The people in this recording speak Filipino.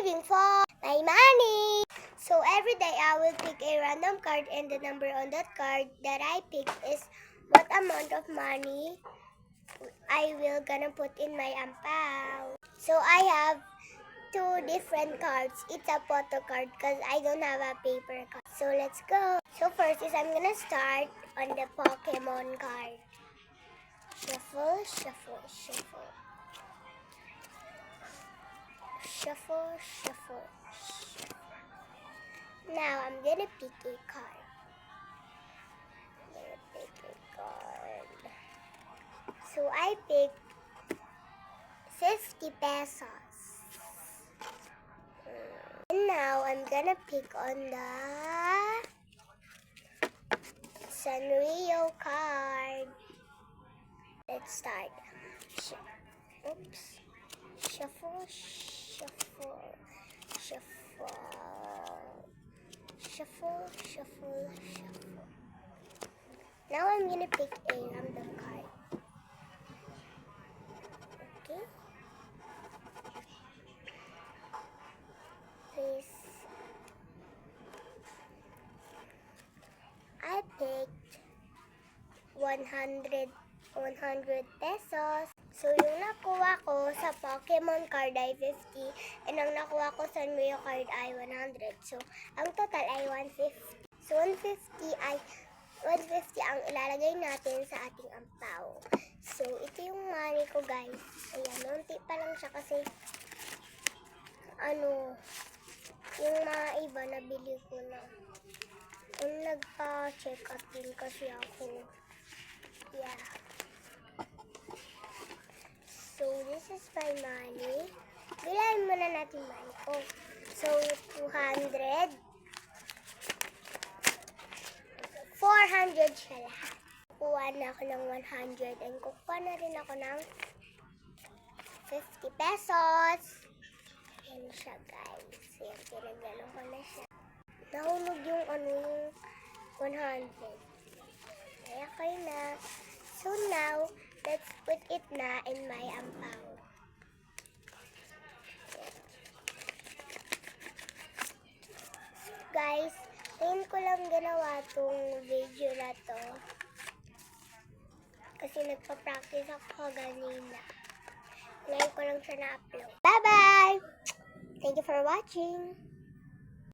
waiting for my money. So every day I will pick a random card and the number on that card that I pick is what amount of money I will gonna put in my ampao. So I have two different cards. It's a photo card because I don't have a paper card. So let's go. So first is I'm gonna start on the Pokemon card. Shuffle, shuffle, shuffle. Shuffle, shuffle, shuffle. Now I'm gonna pick a card. So I picked 50 pesos. And now I'm gonna pick on the Sanrio card. Let's start. Oops. Shuffle, shuffle, shuffle. Shuffle, shuffle, shuffle. Now I'm gonna pick a random card. Okay. Please. I picked 100 pesos. So, yung nakuha ko sa Pokemon card ay 50 and ang nakuha ko sa Sanrio card ay 100. So, ang total ay 150. So, 150 ang ilalagay natin sa ating ampao. So, ito yung money ko, guys. Ayan, unti pa lang siya kasi yung mga iba nabili ko na. Nagpa-check up din kasi ako. Yeah. So, this is my money. Bilahin muna natin money ko. So, 200. 400 siya lahat. Kukuha na ako ng 100 and kukuha na rin ako ng 50 pesos. Yan siya, guys. Yan, pinagano ko na siya. Nahulog yung yung 100. Kaya kayo na. So now, let's put it na in my ampao. Guys, ngayon ko lang ginawa tong video na to. Kasi nagpa-practice ako kanina. Ngayon ko lang siya na-upload. Bye-bye! Thank you for watching!